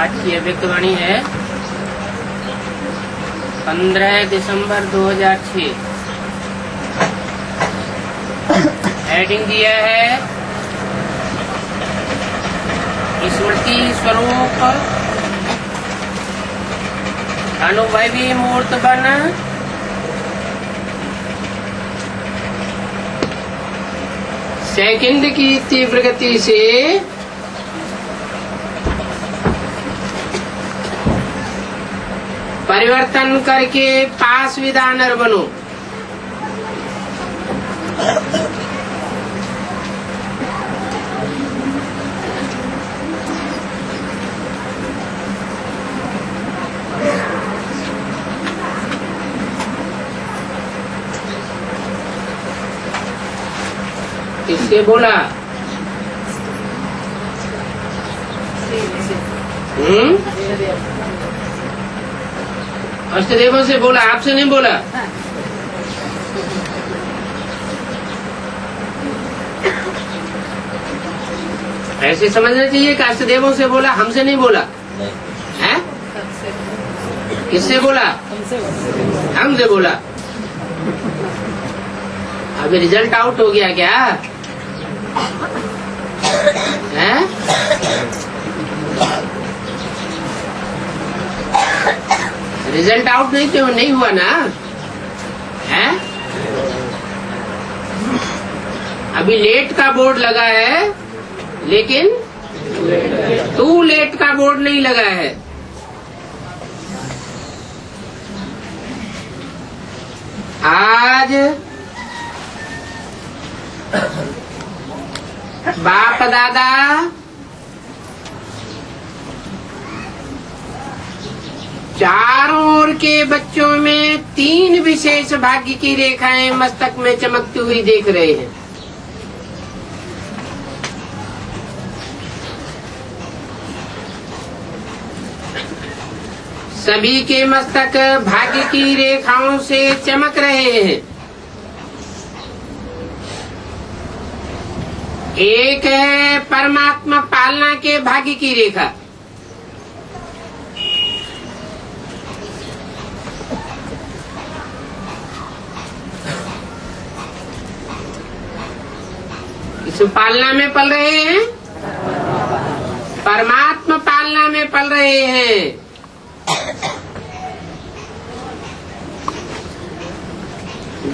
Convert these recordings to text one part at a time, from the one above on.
आज की अभिवाणी है 15 दिसंबर 2006। हेडिंग दिया है स्मृति स्वरूप अनुभवी मूर्त बन सेकंड की तीव्र गति से परिवर्तन करके पास विधानर बनो। किससे बोला? अष्टदेवों से बोला, आपसे नहीं बोला। ऐसे समझना चाहिए कि अष्टदेवों से बोला, हमसे नहीं बोला। है? किससे बोला? हमसे बोला। अभी रिजल्ट आउट हो गया क्या? है? रिजल्ट आउट नहीं हुआ ना? है? अभी लेट का बोर्ड लगा है, लेकिन टू लेट का बोर्ड नहीं लगा है। आज बाप दादा चारों ओर के बच्चों में 3 विशेष भाग्य की रेखाएं मस्तक में चमकती हुई देख रहे हैं। सभी के मस्तक भाग्य की रेखाओं से चमक रहे हैं। एक है परमात्मा पालना के भाग्य की रेखा, इस पालना में पल रहे हैं, परमात्मा पालना में पल रहे हैं।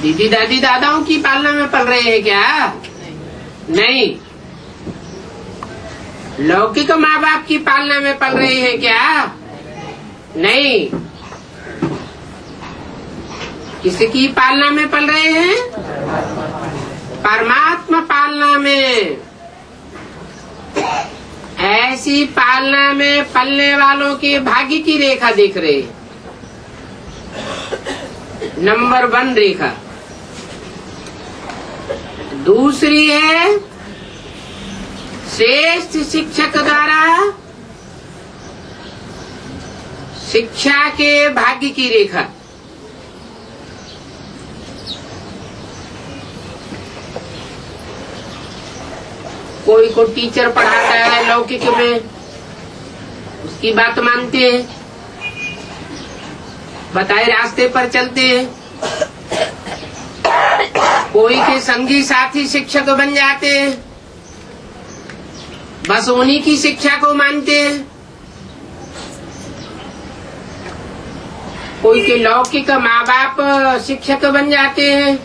दीदी दादी दादाओं की पालना में पल रहे हैं क्या? नहीं। लौकिक माँ बाप की पालना में पल रहे हैं क्या? नहीं। किसकी पालना में पल रहे हैं? परमात्मा पालना में। ऐसी पालना में पलने वालों के भाग्य की रेखा देख रहे हैं। नंबर 1 रेखा। दूसरी है श्रेष्ठ शिक्षक द्वारा शिक्षा के भाग्य की रेखा। कोई को टीचर पढ़ाता है लौकिक में, उसकी बात मानते हैं, बताए रास्ते पर चलते हैं। कोई के संगी साथी शिक्षक बन जाते हैं, बस उन्हीं की शिक्षा को मानते हैं। कोई के लौकिक माँ बाप शिक्षक बन जाते हैं,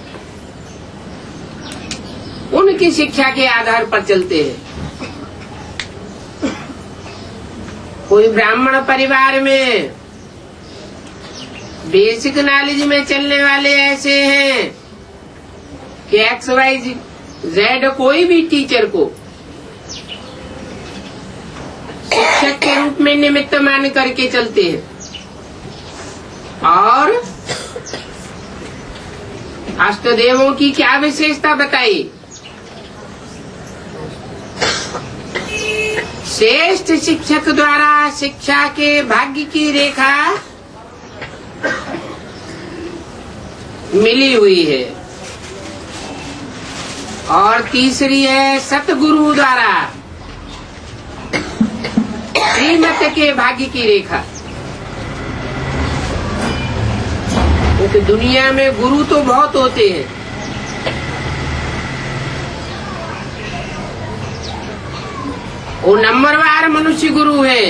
उनकी शिक्षा के आधार पर चलते हैं। कोई ब्राह्मण परिवार में बेसिक नॉलेज में चलने वाले ऐसे हैं कि XYZ कोई भी टीचर को शिक्षक के रूप में निमित्त मान करके चलते हैं। और अष्टदेवों की क्या विशेषता बताई? श्रेष्ठ शिक्षक द्वारा शिक्षा के भाग्य की रेखा मिली हुई है। और तीसरी है सतगुरु द्वारा श्रीमद् श्रीमत के भाग्य की रेखा। क्योंकि दुनिया में गुरु तो बहुत होते हैं, वो नंबरवार मनुष्य गुरु है,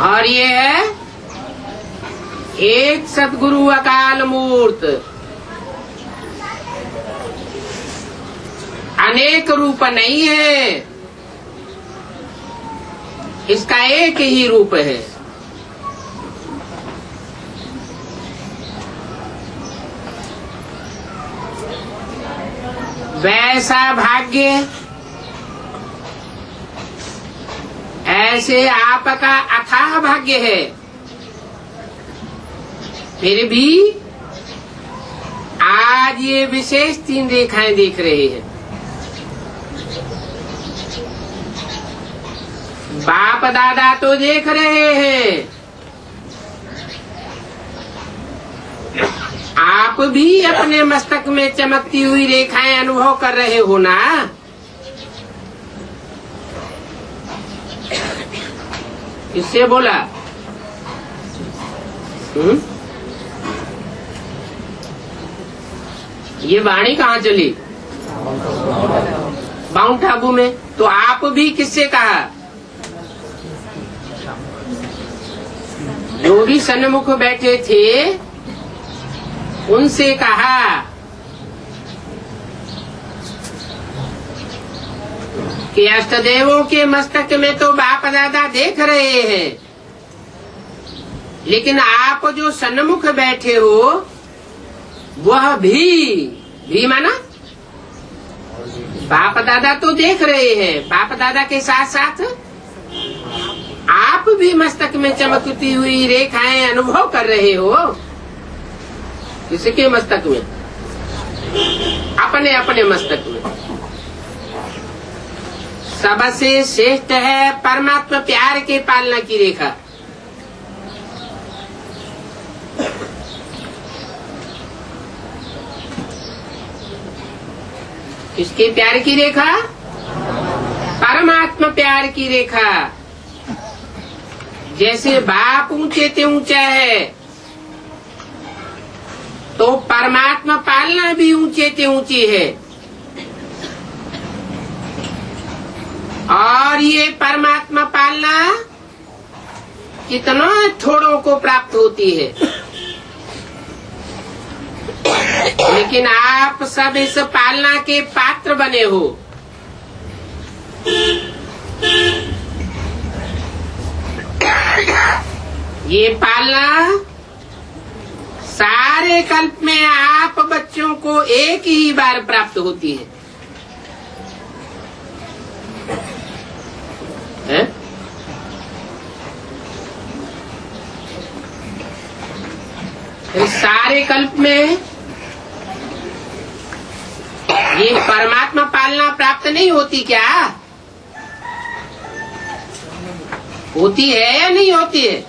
और ये है एक सतगुरु अकाल मूर्त, अनेक रूप नहीं है, इसका एक ही रूप है। वैसा भाग्य ऐसे आपका अथाह भाग्य है, फिर भी आज ये विशेष 3 रेखाएं देख रहे हैं। बाप दादा तो देख रहे हैं, आप भी अपने मस्तक में चमकती हुई रेखाएं अनुभव कर रहे हो ना। किससे बोला? ये वाणी कहाँ चली? माउंट आबू में। तो आप भी किससे कहा? जो भी सन्मुख बैठे थे उनसे कहा। कि अष्टदेवों के मस्तक में तो बाप दादा देख रहे हैं, लेकिन आप जो सन्मुख बैठे हो वह भी माना बाप दादा तो देख रहे हैं, बाप दादा के साथ साथ आप भी मस्तक में चमकती हुई रेखाएं अनुभव कर रहे हो। किसके मस्तक में? अपने अपने मस्तक में। सबसे श्रेष्ठ है परमात्मा प्यार के पालना की रेखा। किसके प्यार की रेखा? परमात्मा प्यार की रेखा। जैसे बाप ऊंचे ते ऊंचा है, तो परमात्मा पालना भी ऊंचे ते ऊंची है। और ये परमात्मा पालना कितना थोड़ों को प्राप्त होती है, लेकिन आप सब इस पालना के पात्र बने हो। ये पालना सारे कल्प में आप बच्चों को एक ही बार प्राप्त होती है। सारे कल्प में ये परमात्मा पालना प्राप्त नहीं होती क्या? होती है या नहीं होती है?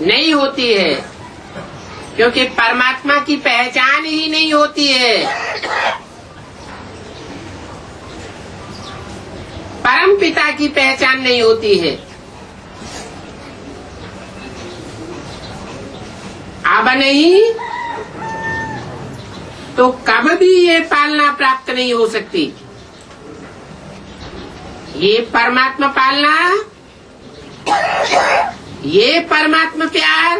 नहीं होती है, क्योंकि परमात्मा की पहचान ही नहीं होती है। परम पिता की पहचान नहीं होती है। अब नहीं तो कब भी ये पालना प्राप्त नहीं हो सकती। ये परमात्मा पालना, ये परमात्मा प्यार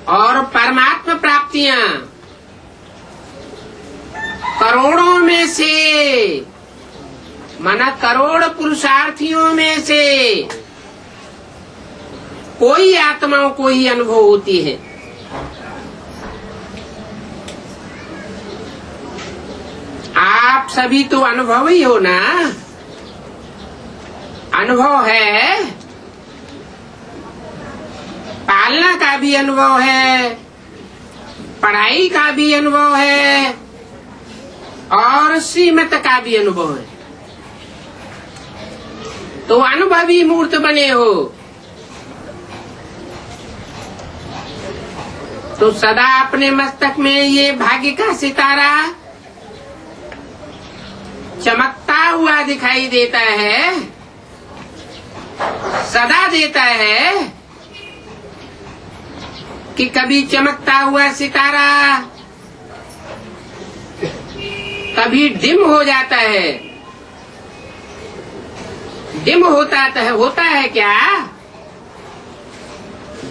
और परमात्मा प्राप्तियां करोड़ों में से, माना करोड़ पुरुषार्थियों में से कोई आत्माओं को ही अनुभव होती है। आप सभी तो अनुभवी हो ना। अनुभव है, पालना का भी अनुभव है, पढ़ाई का भी अनुभव है और श्रीमत का भी अनुभव है। तो अनुभवी मूर्त बने हो, तो सदा अपने मस्तक में ये भाग्य का सितारा चमकता हुआ हुआ दिखाई देता है, सदा देता है कि कभी चमकता हुआ सितारा कभी डिम हो जाता है। डिम होता है क्या?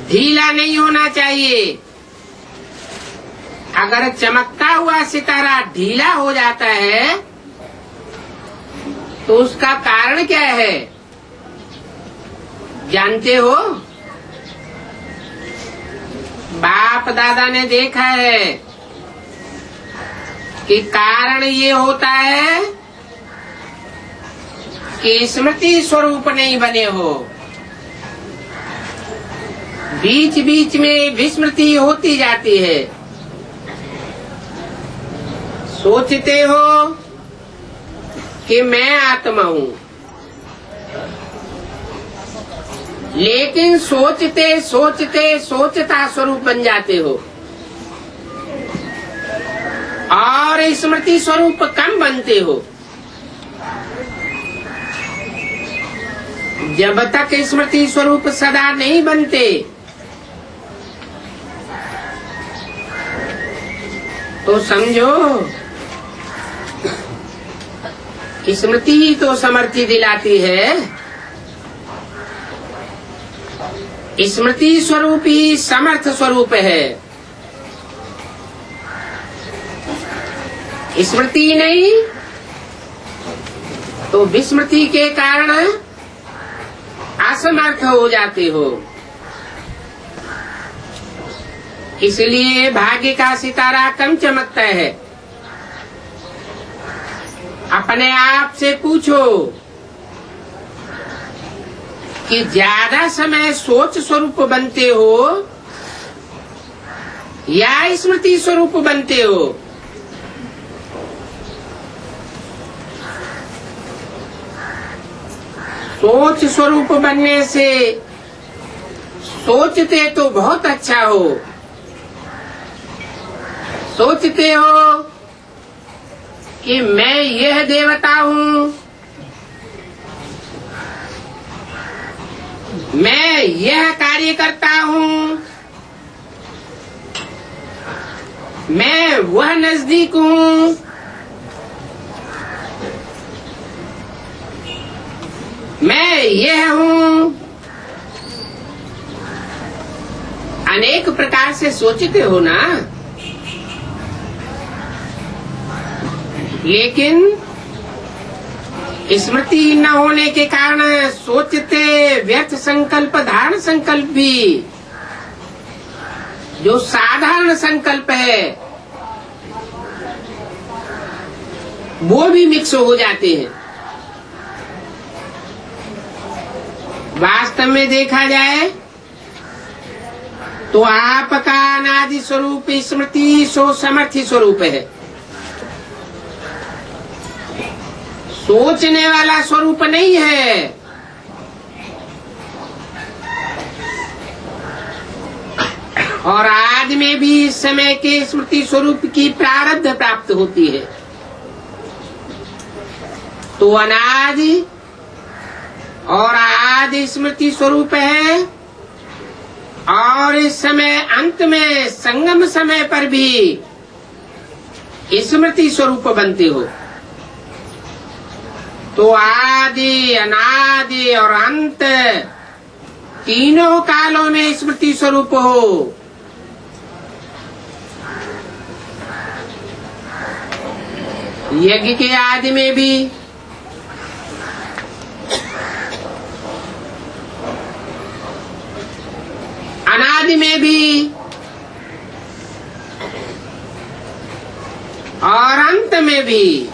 ढीला नहीं होना चाहिए। अगर चमकता हुआ सितारा ढीला हो जाता है तो उसका कारण क्या है जानते हो? बाप दादा ने देखा है कि कारण ये होता है कि स्मृति स्वरूप नहीं बने हो। बीच बीच में विस्मृति होती जाती है। सोचते हो कि मैं आत्मा हूँ, लेकिन सोचते सोचते सोचता स्वरूप बन जाते हो और स्मृति स्वरूप कम बनते हो। जब तक स्मृति स्वरूप सदा नहीं बनते तो समझो स्मृति ही तो समर्थी दिलाती है। स्मृति स्वरूप ही समर्थ स्वरूप है। स्मृति नहीं तो विस्मृति के कारण असमर्थ हो जाते हो। इसलिए भाग्य का सितारा कम चमकता है। अपने आप से पूछो कि ज्यादा समय सोच स्वरूप बनते हो या स्मृति स्वरूप बनते हो? सोच स्वरूप बनने से सोचते तो बहुत अच्छा हो। सोचते हो कि मैं यह देवता हूँ, मैं यह कार्य करता हूँ, मैं वह नजदीक हूँ, मैं यह हूँ। अनेक प्रकार से सोचते हो ना, लेकिन स्मृति न होने के कारण सोचते व्यर्थ संकल्प, धारण संकल्प भी, जो साधारण संकल्प है, वो भी मिक्स हो जाते हैं। वास्तव में देखा जाए तो आपका अनादि स्वरूप स्मृति सो समर्थी स्वरूप है। सोचने वाला स्वरूप नहीं है। और आज में भी इस समय के स्मृति स्वरूप की प्रारब्ध प्राप्त होती है। तो अनादि और आदि स्मृति स्वरूप है और इस समय अंत में संगम समय पर भी स्मृति स्वरूप बनते हो। तो आदि, अनादि और अंत तीनों कालों में स्मृति स्वरूप हो। यज्ञ के आदि में भी, अनादि में भी और अंत में भी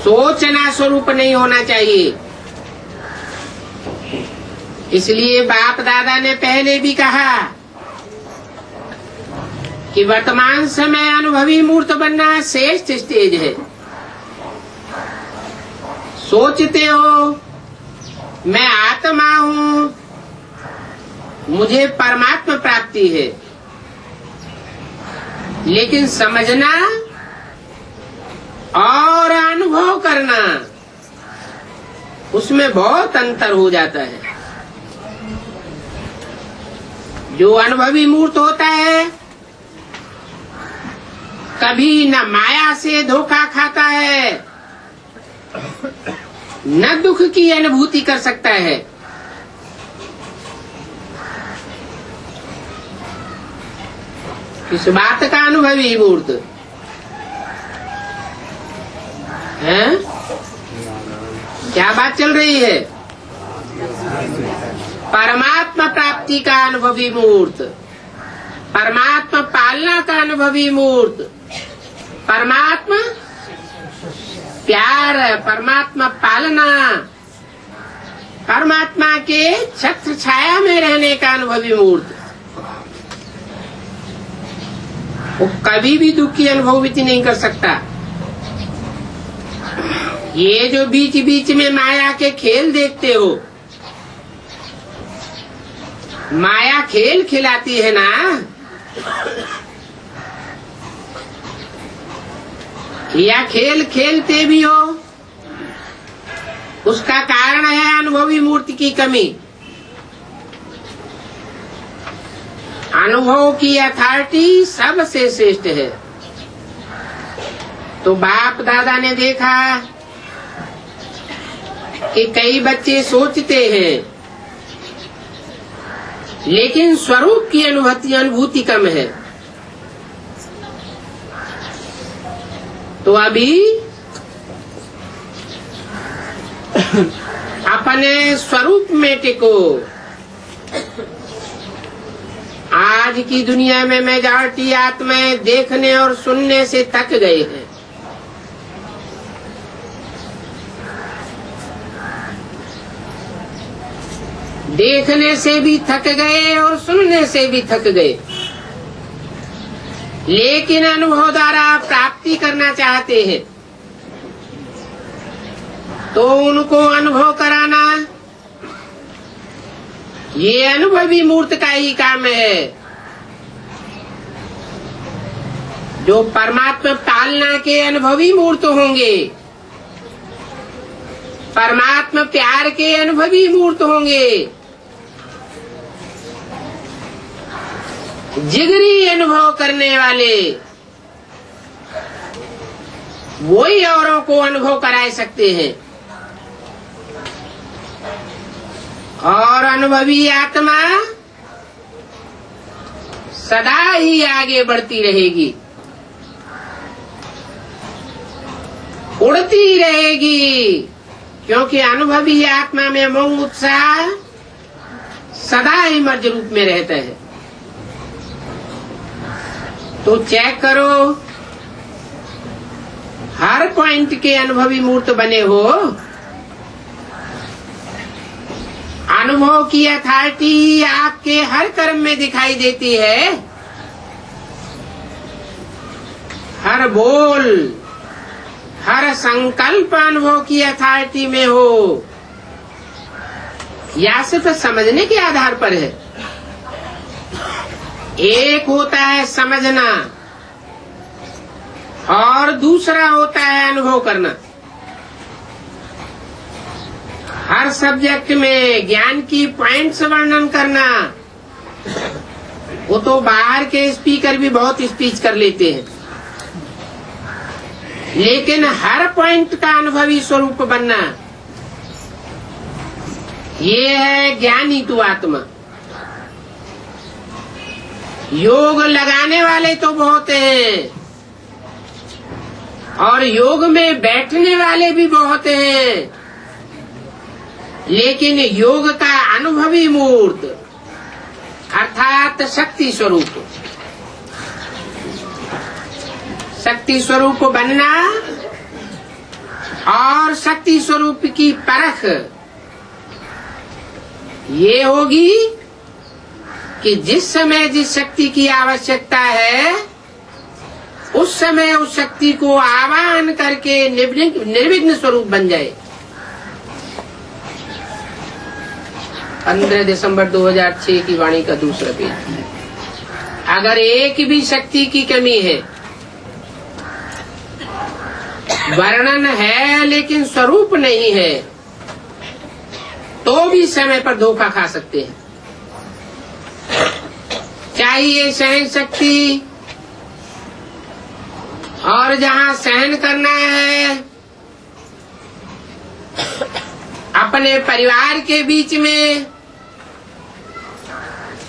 सोचना स्वरूप नहीं होना चाहिए। इसलिए बाप दादा ने पहले भी कहा कि वर्तमान समय अनुभवी मूर्त बनना श्रेष्ठ स्टेज है। सोचते हो मैं आत्मा हूँ, मुझे परमात्मा प्राप्ति है, लेकिन समझना करना, उसमें बहुत अंतर हो जाता है। जो अनुभवी मूर्त होता है कभी न माया से धोखा खाता है, न दुख की अनुभूति कर सकता है। किस बात का अनुभवी मूर्त है? क्या बात चल रही है? परमात्मा प्राप्ति का अनुभवी मूर्त, परमात्मा पालना का अनुभवी मूर्त, परमात्मा प्यार, परमात्मा पालना, परमात्मा के छत्र छाया में रहने का अनुभवी मूर्त, वो कभी भी दुख की अनुभूति नहीं कर सकता। ये जो बीच बीच में माया के खेल देखते हो, माया खेल खिलाती है ना, या खेल खेलते भी हो, उसका कारण है अनुभवी मूर्ति की कमी। अनुभव की अथॉरिटी सबसे श्रेष्ठ है। तो बाप दादा ने देखा कि कई बच्चे सोचते हैं लेकिन स्वरूप की अनुभूति कम है। तो अभी अपने स्वरूप में टिको। आज की दुनिया में मेजॉरिटी आत्माएं देखने और सुनने से थक गए हैं। देखने से भी थक गए और सुनने से भी थक गए, लेकिन अनुभव द्वारा प्राप्ति करना चाहते हैं। तो उनको अनुभव कराना ये अनुभवी मूर्त का ही काम है। जो परमात्मा पालना के अनुभवी मूर्त होंगे, परमात्मा प्यार के अनुभवी मूर्त होंगे, जिगरी अनुभव करने वाले, वही औरों को अनुभव करा सकते हैं। और अनुभवी आत्मा सदा ही आगे बढ़ती रहेगी, उड़ती रहेगी, क्योंकि अनुभवी आत्मा में मोह उत्साह सदा ही मर्ज रूप में रहता है। तो चेक करो, हर पॉइंट के अनुभवी मूर्त बने हो। अनुभव की अथॉरिटी आपके हर कर्म में दिखाई देती है, हर बोल, हर संकल्प अनुभव की अथॉरिटी में हो, या सिर्फ समझने के आधार पर है। एक होता है समझना और दूसरा होता है अनुभव करना। हर सब्जेक्ट में ज्ञान की पॉइंट्स वर्णन करना, वो तो बाहर के स्पीकर भी बहुत स्पीच कर लेते हैं, लेकिन हर पॉइंट का अनुभवी स्वरूप बनना, ये है ज्ञानी तू आत्मा। योग लगाने वाले तो बहुत हैं और योग में बैठने वाले भी बहुत हैं, लेकिन योग का अनुभवी मूर्त अर्थात शक्ति स्वरूप, शक्ति स्वरूप बनना और शक्ति स्वरूप की परख ये होगी कि जिस समय जिस शक्ति की आवश्यकता है उस समय उस शक्ति को आवाहन करके निर्विघ्न स्वरूप बन जाए। 15 दिसंबर 2006 की वाणी का दूसरा पेज। अगर एक भी शक्ति की कमी है वर्णन है लेकिन स्वरूप नहीं है, तो भी समय पर धोखा खा सकते हैं। चाहिए सहन शक्ति, और जहाँ सहन करना है अपने परिवार के बीच में,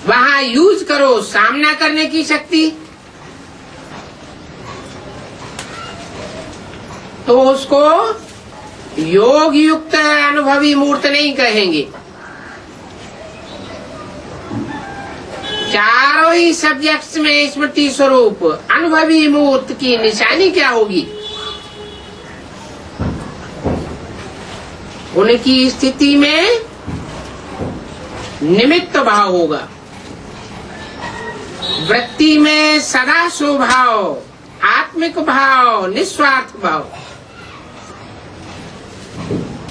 वहाँ यूज करो सामना करने की शक्ति, तो उसको योग युक्त अनुभवी मूर्त नहीं कहेंगे। चारों ही सब्जेक्ट्स में स्मृति स्वरूप अनुभवी मूर्त की निशानी क्या होगी? उनकी स्थिति में निमित्त भाव होगा, वृत्ति में सदा स्वभाव, आत्मिक भाव, निस्वार्थ भाव,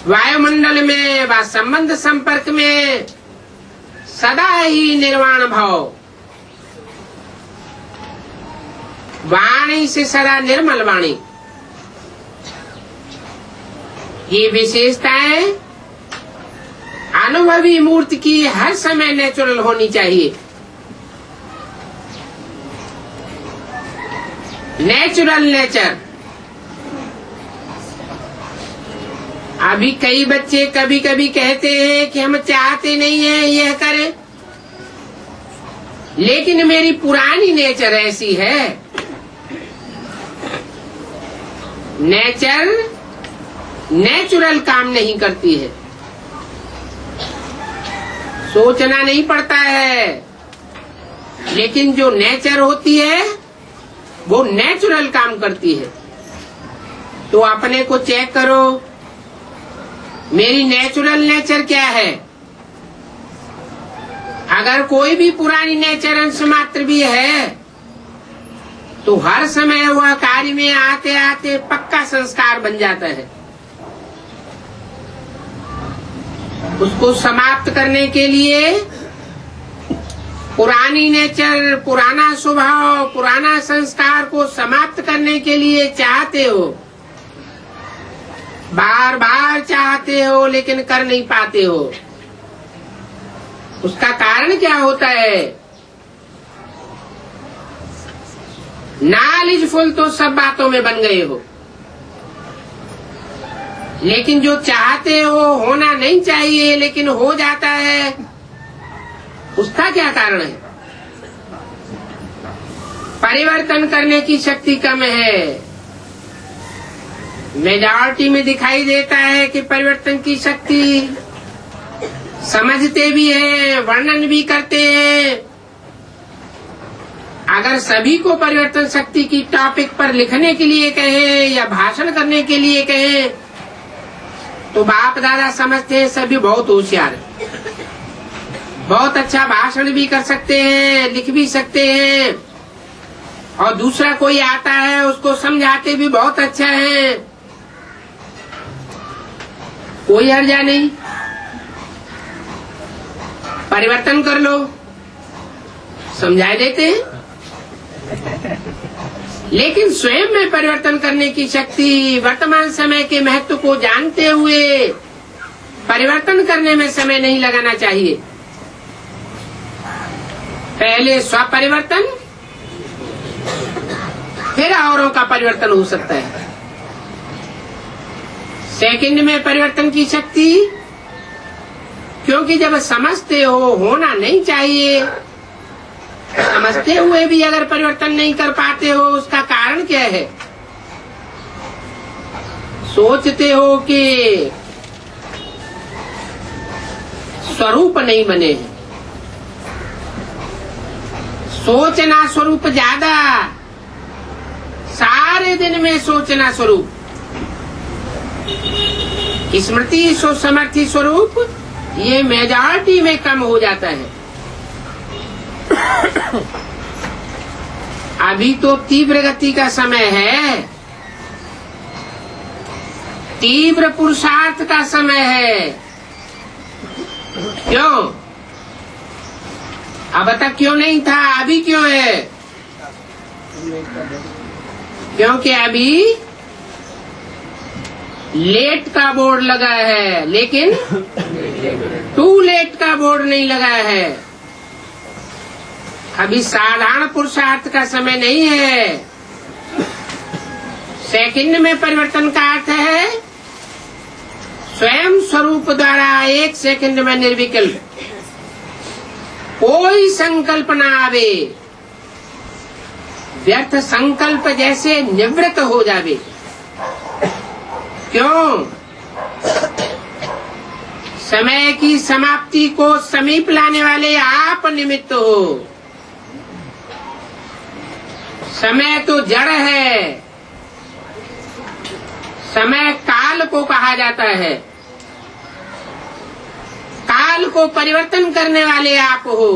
वायुमंडल में व संबंध संपर्क में सदा ही निर्वाण भाव, वाणी से सदा निर्मल वाणी। ये विशेषताएं अनुभवी मूर्ति की हर समय नेचुरल होनी चाहिए। Natural nature. अभी कई बच्चे कभी कभी कहते हैं कि हम चाहते नहीं है यह करें, लेकिन मेरी पुरानी नेचर ऐसी है। नेचर नेचुरल काम नहीं करती है, सोचना नहीं पड़ता है, लेकिन जो नेचर होती है वो नेचुरल काम करती है। तो अपने को चेक करो, मेरी नेचुरल नेचर क्या है? अगर कोई भी पुरानी नेचर अंश मात्र भी है तो हर समय वह कार्य में आते आते पक्का संस्कार बन जाता है। उसको समाप्त करने के लिए पुरानी नेचर, पुराना स्वभाव, पुराना संस्कार को समाप्त करने के लिए चाहते हो, बार बार चाहते हो, लेकिन कर नहीं पाते हो। उसका कारण क्या होता है? नॉलेजफुल तो सब बातों में बन गए हो, लेकिन जो चाहते हो होना नहीं चाहिए लेकिन हो जाता है, उसका क्या कारण है? परिवर्तन करने की शक्ति कम है। मेजॉरिटी में दिखाई देता है कि परिवर्तन की शक्ति समझते भी हैं, वर्णन भी करते हैं। अगर सभी को परिवर्तन शक्ति की टॉपिक पर लिखने के लिए कहें या भाषण करने के लिए कहें तो बाप दादा समझते हैं सभी बहुत होशियार है, बहुत अच्छा भाषण भी कर सकते हैं, लिख भी सकते हैं, और दूसरा कोई आता है उसको समझाते भी बहुत अच्छा है। कोई हर्जा नहीं, परिवर्तन कर लो, समझा देते हैं। लेकिन स्वयं में परिवर्तन करने की शक्ति, वर्तमान समय के महत्व को जानते हुए परिवर्तन करने में समय नहीं लगाना चाहिए। पहले स्व परिवर्तन, फिर औरों का परिवर्तन हो सकता है। सेकंड में परिवर्तन की शक्ति, क्योंकि जब समझते हो होना नहीं चाहिए, समझते हुए भी अगर परिवर्तन नहीं कर पाते हो, उसका कारण क्या है? सोचते हो कि स्वरूप नहीं बने हैं। सोचना स्वरूप ज्यादा, सारे दिन में सोचना स्वरूप। स्मृति समर्थी स्वरूप ये मेजॉरिटी में कम हो जाता है। अभी तो तीव्र गति का समय है, तीव्र पुरुषार्थ का समय है। क्यों? अब तक क्यों नहीं था, अभी क्यों है? क्योंकि अभी लेट का बोर्ड लगा है, लेकिन टू लेट का बोर्ड नहीं लगा है। अभी साधारण पुरुषार्थ का समय नहीं है। सेकंड में परिवर्तन का अर्थ है स्वयं स्वरूप द्वारा 1 सेकंड में निर्विकल्प कोई संकल्प न आवे, व्यर्थ संकल्प जैसे निवृत्त हो जावे। क्यों? समय की समाप्ति को समीप लाने वाले आप निमित्त हो। समय तो जड़ है, समय काल को कहा जाता है। काल को परिवर्तन करने वाले आप हो।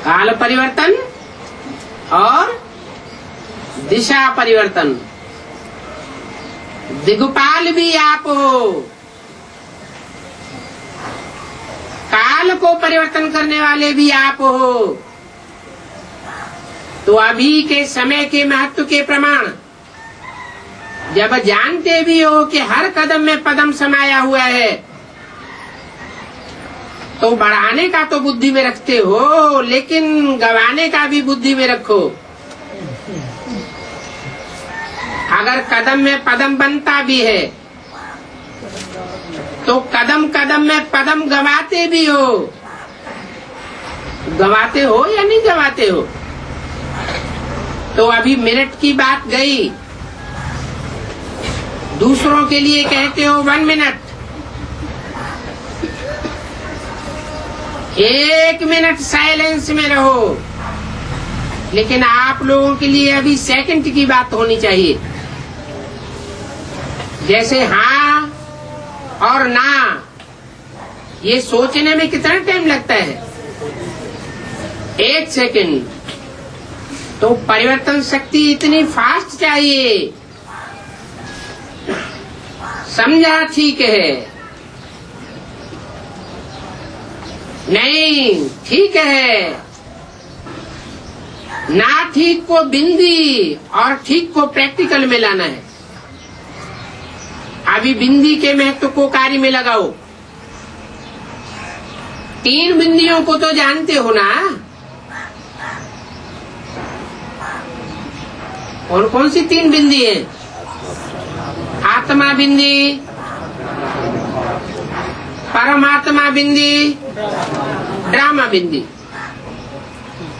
काल परिवर्तन और दिशा परिवर्तन, दिग्पाल भी आप हो। काल को परिवर्तन करने वाले भी आप हो। तो अभी के समय के महत्व के प्रमाण जब जानते भी हो कि हर कदम में पदम समाया हुआ है, तो बढ़ाने का तो बुद्धि में रखते हो, लेकिन गंवाने का भी बुद्धि में रखो। अगर कदम में पदम बनता भी है तो कदम कदम में पदम गंवाते भी हो। गंवाते हो या नहीं गंवाते हो? तो अभी मिनट की बात गई, दूसरों के लिए कहते हो 1 मिनट, 1 मिनट साइलेंस में रहो, लेकिन आप लोगों के लिए अभी सेकंड की बात होनी चाहिए। जैसे हाँ और ना, ये सोचने में कितना टाइम लगता है? 1 सेकंड। तो परिवर्तन शक्ति इतनी फास्ट चाहिए। समझा? ठीक है? नहीं ठीक है। ना ठीक को बिंदी और ठीक को प्रैक्टिकल में लाना है। अभी बिंदी के महत्व को कार्य में लगाओ। 3 बिंदियों को तो जानते हो ना? और कौन सी 3 बिंदी है? आत्मा बिंदी, परमात्मा बिंदी, ड्रामा बिंदी।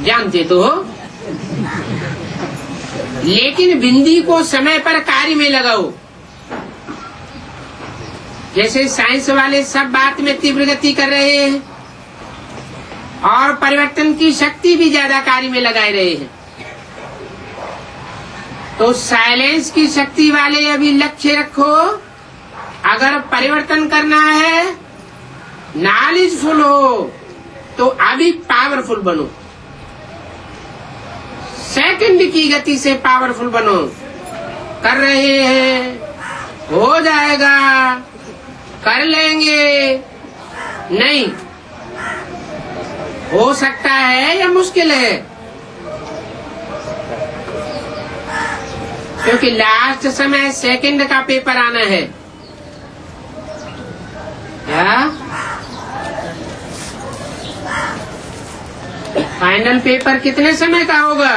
जानते तो हो, लेकिन बिंदी को समय पर कार्य में लगाओ। जैसे साइंस वाले सब बात में तीव्र गति कर रहे हैं और परिवर्तन की शक्ति भी ज्यादा कार्य में लगाए रहे हैं, तो साइलेंस की शक्ति वाले अभी लक्ष्य रखो। अगर परिवर्तन करना है, नॉलेजफुल हो, तो अभी पावरफुल बनो। सेकंड की गति से पावरफुल बनो। कर रहे हैं, हो जाएगा, कर लेंगे, नहीं हो सकता है या मुश्किल है? क्योंकि लास्ट समय सेकंड का पेपर आना है। क्या? फाइनल पेपर कितने समय का होगा?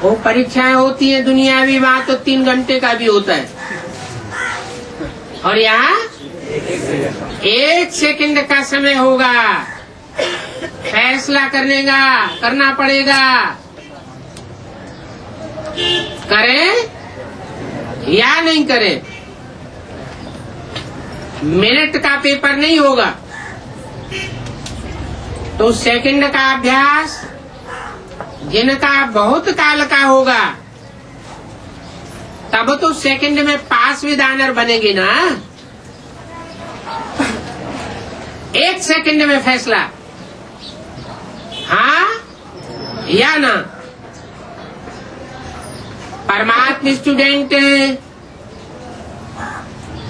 वो परीक्षाएं होती है दुनियावी, वहाँ तो 3 घंटे का भी होता है, और यहाँ 1 सेकंड का समय होगा। फैसला करना पड़ेगा। करें या नहीं करें? मिनट का पेपर नहीं होगा, तो सेकंड का अभ्यास जिनका बहुत काल का होगा, तब तो सेकंड में पास विदानर बनेगी ना। 1 सेकंड में फैसला, हाँ या ना। परमात्मा स्टूडेंट,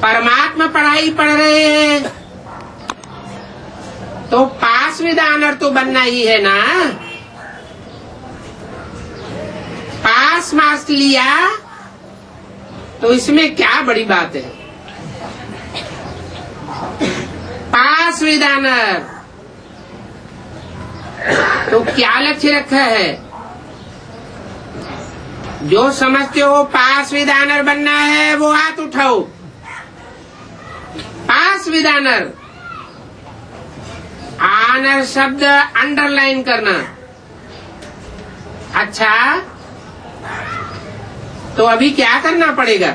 परमात्मा पढ़ाई पढ़ रहे हैं, तो पास विद ऑनर तो बनना ही है ना। पास मार्क्स लिया तो इसमें क्या बड़ी बात है। पास विद ऑनर, तो क्या लक्ष्य रखा है? जो समझते हो पास विद ऑनर बनना है वो हाथ उठाओ। पास विद ऑनर, ऑनर शब्द अंडरलाइन करना। अच्छा, तो अभी क्या करना पड़ेगा?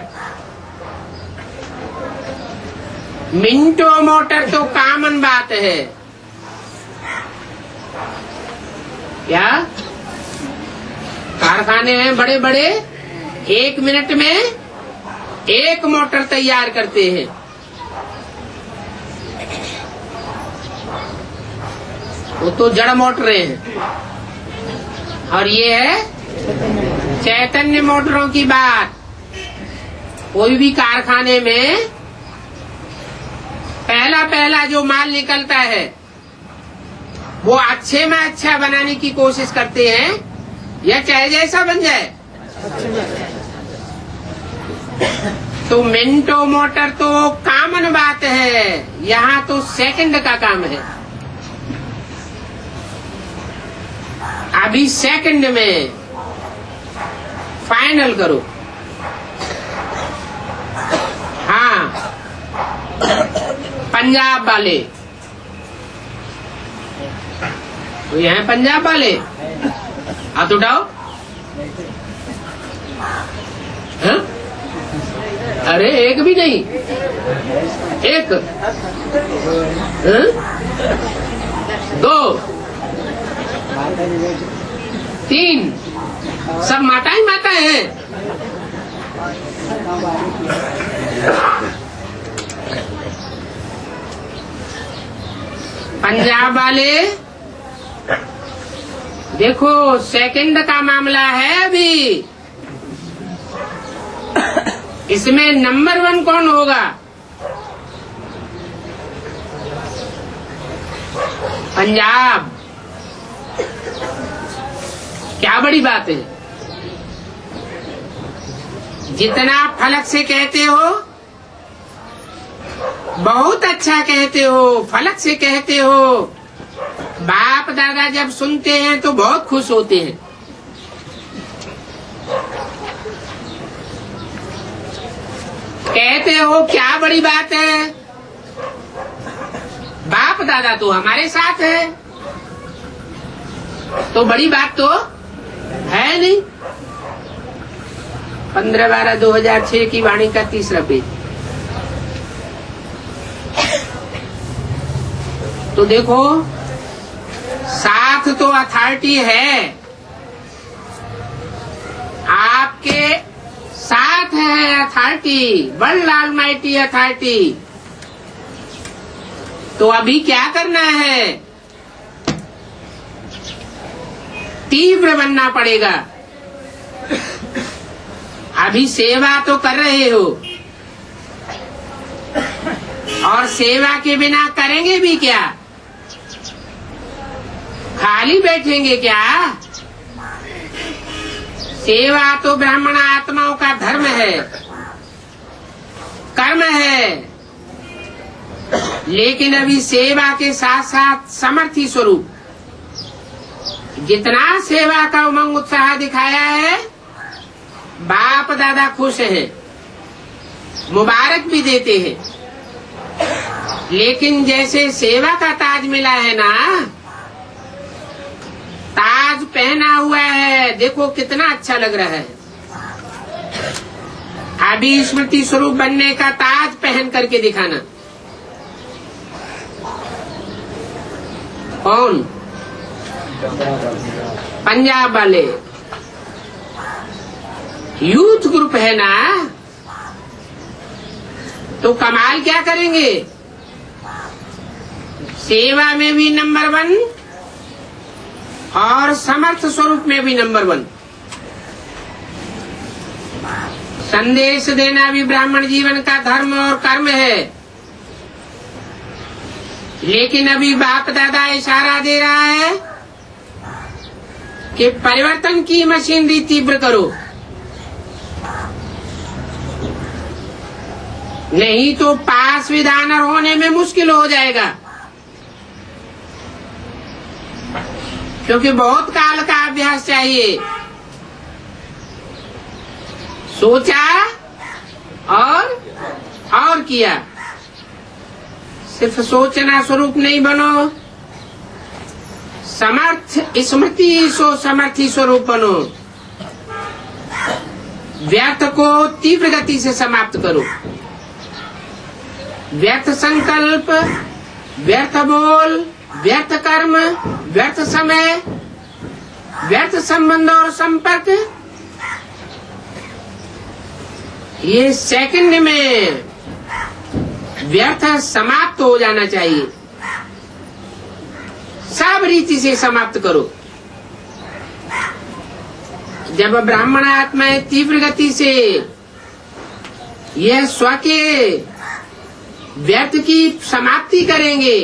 मिंटो मोटर तो कॉमन बात है। क्या कारखाने हैं बड़े बड़े, 1 मिनट में 1 मोटर तैयार करते हैं। वो तो जड़ मोटरें हैं। और ये है चैतन्य मोटरों की बात। कोई भी कारखाने में पहला जो माल निकलता है वो अच्छे में अच्छा बनाने की कोशिश करते हैं, या चाहे जैसा बन जाए। तो मिंटो मोटर तो कॉमन बात है, यहाँ तो सेकंड का काम है। अभी सेकंड में फाइनल करो। हाँ, पंजाब वाले तो ये हैं पंजाब वाले, हाथ उठाओ। हाँ? अरे एक भी नहीं, एक, हाँ? 2, 3, सब माता ही माता है। पंजाब वाले देखो, सेकंड का मामला है अभी। इसमें नंबर 1 कौन होगा? पंजाब। क्या बड़ी बात है। जितना फलक से कहते हो बहुत अच्छा कहते हो, फलक से कहते हो। बाप दादा जब सुनते हैं तो बहुत खुश होते हैं। कहते हो क्या बड़ी बात है, बाप दादा तो हमारे साथ है, तो बड़ी बात तो है नहीं। 15/12/2006 की वाणी का 3रा पेज। तो देखो, साथ तो अथॉरिटी है, आपके साथ है अथॉरिटी, वर्ल्ड ऑलमाइटी अथॉरिटी। तो अभी क्या करना है? तीव्र बनना पड़ेगा। अभी सेवा तो कर रहे हो, और सेवा के बिना करेंगे भी क्या? खाली बैठेंगे क्या? सेवा तो ब्राह्मण आत्माओं का धर्म है, कर्म है। लेकिन अभी सेवा के साथ साथ समर्थी स्वरूप, जितना सेवा का उमंग उत्साह दिखाया है, बाप दादा खुश हैं, मुबारक भी देते हैं। लेकिन जैसे सेवा का ताज मिला है ना, ताज पहना हुआ है, देखो कितना अच्छा लग रहा है। अभी स्मृति स्वरूप बनने का ताज पहन करके दिखाना। कौन? पंजाब वाले यूथ ग्रुप है ना, तो कमाल क्या करेंगे? सेवा में भी नंबर 1 और समर्थ स्वरूप में भी नंबर 1। संदेश देना भी ब्राह्मण जीवन का धर्म और कर्म है। लेकिन अभी बाप दादा इशारा दे रहा है कि परिवर्तन की मशीनरी तीव्र करो। नहीं तो पास विधानर होने में मुश्किल हो जाएगा, क्योंकि बहुत काल का अभ्यास चाहिए। सोचा और किया। सिर्फ सोचना स्वरूप नहीं बनो, समर्थ स्मृति सो समर्थी स्वरूप बनो। व्यर्थ को तीव्र गति से समाप्त करो। व्यर्थ संकल्प, व्यर्थ बोल, व्यर्थ कर्म, व्यर्थ समय, व्यर्थ संबंध और संपर्क, ये सेकंड में व्यर्थ समाप्त हो जाना चाहिए। सब रीति से समाप्त करो। जब ब्राह्मण आत्माएं तीव्र गति से यह स्व के व्यर्थ की समाप्ति करेंगे,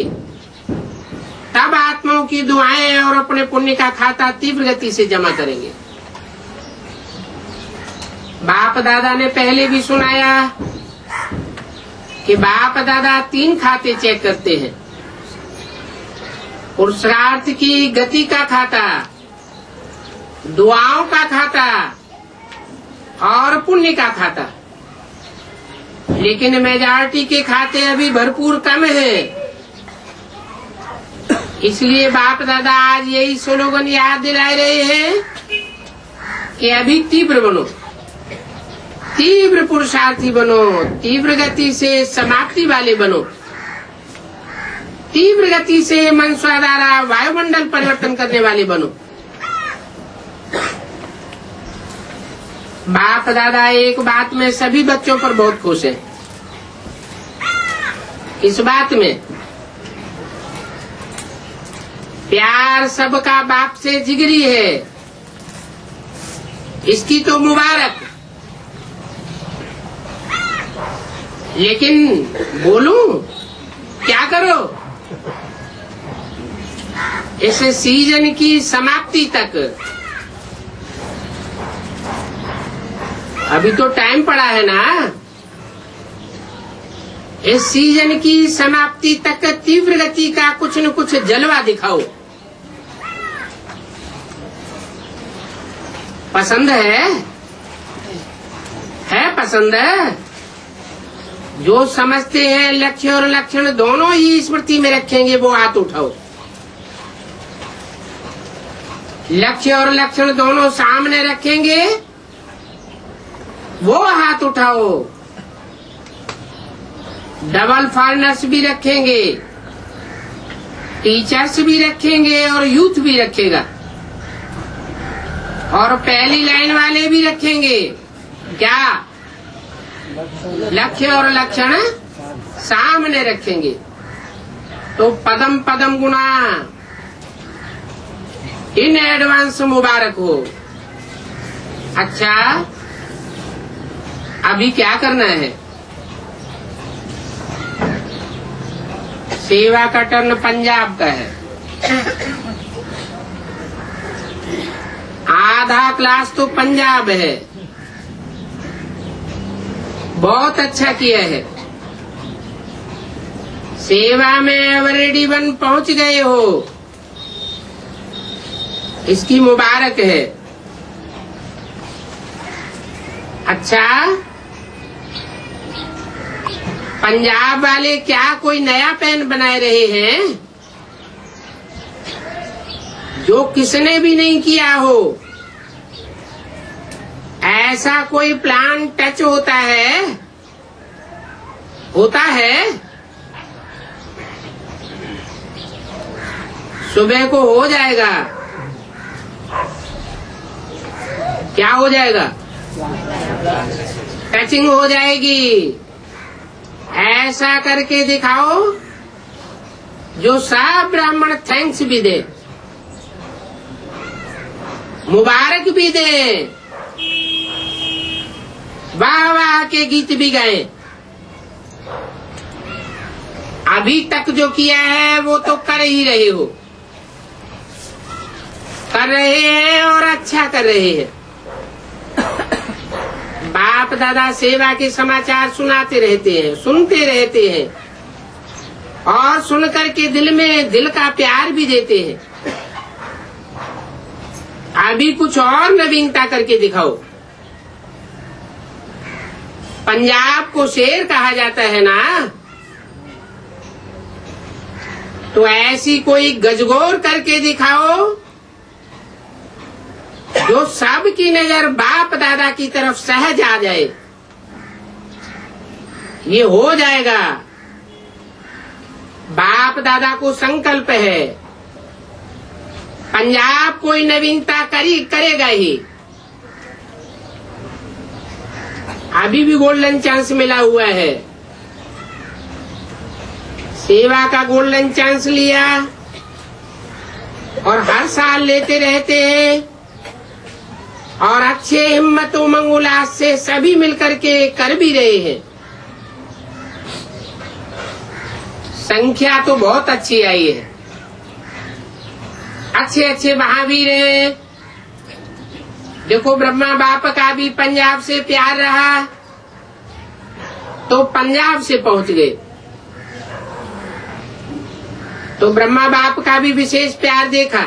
तब आत्माओं की दुआएं और अपने पुण्य का खाता तीव्र गति से जमा करेंगे। बाप दादा ने पहले भी सुनाया कि बाप दादा 3 खाते चेक करते हैं। पुरुषार्थ की गति का खाता, दुआओं का खाता और पुण्य का खाता। लेकिन मेजॉरिटी के खाते अभी भरपूर कम है। इसलिए बाप दादा आज यही स्लोगन याद दिला रहे हैं कि अभी तीव्र बनो, तीव्र पुरुषार्थी बनो, तीव्र गति से समाप्ति वाले बनो, तीव्र गति से मन द्वारा वायुमंडल परिवर्तन करने वाले बनो। बाप दादा एक बात में सभी बच्चों पर बहुत खुश है। इस बात में प्यार सबका बाप से जिगरी है, इसकी तो मुबारक। लेकिन बोलूं क्या करो, इस सीजन की समाप्ति तक अभी तो टाइम पड़ा है ना। इस सीजन की समाप्ति तक तीव्र गति का कुछ न कुछ जलवा दिखाओ। पसंद है पसंद है। जो समझते हैं लक्ष्य और लक्षण दोनों ही स्मृति में रखेंगे वो हाथ उठाओ। लक्ष्य और लक्षण दोनों सामने रखेंगे वो हाथ उठाओ। डबल फॉरनर्स भी रखेंगे, टीचर्स भी रखेंगे और यूथ भी रखेगा, और पहली लाइन वाले भी रखेंगे। क्या लक्ष्य और लक्षण सामने रखेंगे तो पदम पदम गुना इन एडवांस मुबारक हो। अच्छा, अभी क्या करना है? सेवा का टर्न पंजाब का है। आधा क्लास तो पंजाब है। बहुत अच्छा किया है। सेवा में एवरेडी 1 पहुंच गए हो, इसकी मुबारक है। अच्छा, पंजाब वाले क्या कोई नया पेन बनाए रहे हैं जो किसने भी नहीं किया हो? ऐसा कोई प्लान टच होता है? सुबह को हो जाएगा। क्या हो जाएगा? टचिंग हो जाएगी। ऐसा करके दिखाओ जो सब ब्राह्मण थैंक्स भी दे, मुबारक भी दे, वाह वाह के गीत भी गाए। अभी तक जो किया है वो तो कर ही रहे हो, कर रहे हैं और अच्छा कर रहे हैं। बाप बाप दादा सेवा के समाचार सुनाते रहते हैं, सुनते रहते हैं और सुन करके दिल का प्यार भी देते हैं। अभी कुछ और नवीनता करके दिखाओ। पंजाब को शेर कहा जाता है ना, तो ऐसी कोई गजगोर करके दिखाओ जो सबकी नजर बाप दादा की तरफ सहज आ जाए। ये हो जाएगा। बाप दादा को संकल्प है, पंजाब कोई नवीनता करेगा ही। अभी भी गोल्डन चांस मिला हुआ है, सेवा का गोल्डन चांस लिया और हर साल लेते रहते हैं और अच्छे हिम्मत उमंग उल्लास से सभी मिलकर के कर भी रहे हैं। संख्या तो बहुत अच्छी आई है, अच्छे अच्छे महावीर हैं। देखो ब्रह्मा बाप का भी पंजाब से प्यार रहा तो पंजाब से पहुंच गए, तो ब्रह्मा बाप का भी विशेष प्यार देखा।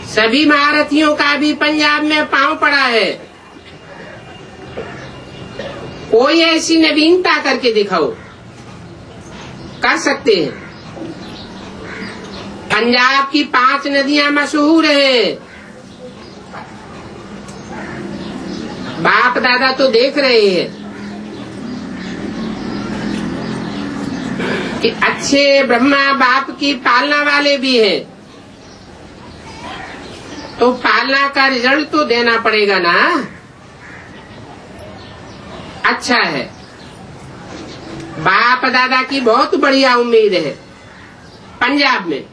सभी महारथियों का भी पंजाब में पांव पड़ा है। कोई ऐसी नवीनता करके दिखाओ, कर सकते हैं। पंजाब की 5 नदियां मशहूर हैं। बाप दादा तो देख रहे हैं कि अच्छे ब्रह्मा बाप की पालना वाले भी हैं, तो पालना का रिजल्ट तो देना पड़ेगा ना। अच्छा है, बाप दादा की बहुत बढ़िया उम्मीद है। पंजाब में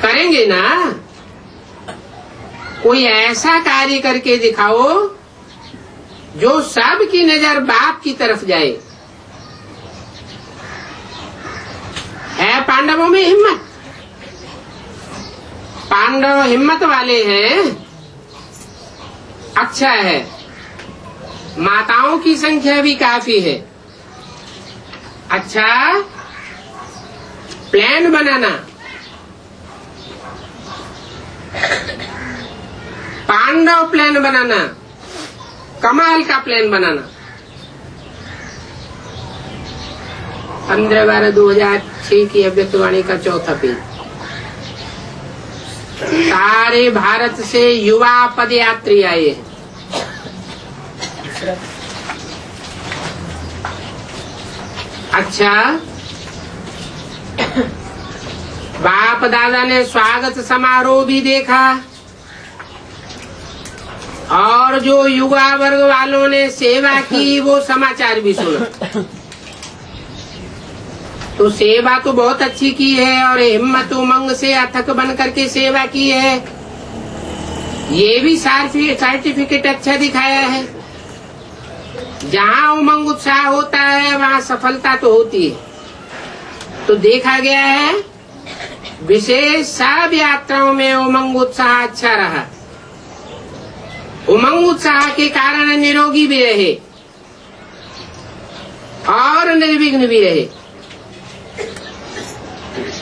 करेंगे ना, कोई ऐसा कार्य करके दिखाओ जो सबकी नजर बाप की तरफ जाए। है पांडवों में हिम्मत, पांडव हिम्मत वाले हैं। अच्छा है, माताओं की संख्या भी काफी है। अच्छा, प्लान बनाना, पांडव प्लान बनाना, कमाल का प्लान बनाना। 15/12/2006 की अव्यक्तवाणी का चौथा पेज। सारे भारत से युवा पदयात्री आए हैं। अच्छा, बाप दादा ने स्वागत समारोह भी देखा और जो युवा वर्ग वालों ने सेवा की वो समाचार भी सुना। तो सेवा तो बहुत अच्छी की है और हिम्मत उमंग से अथक बन करके सेवा की है। ये भी सर्टिफिकेट अच्छा दिखाया है। जहाँ उमंग उत्साह होता है वहाँ सफलता तो होती है। तो देखा गया है विशेष सब यात्राओं में उमंग उत्साह अच्छा रहा। उमंग उत्साह के कारण निरोगी भी रहे और निर्विघ्न भी रहे।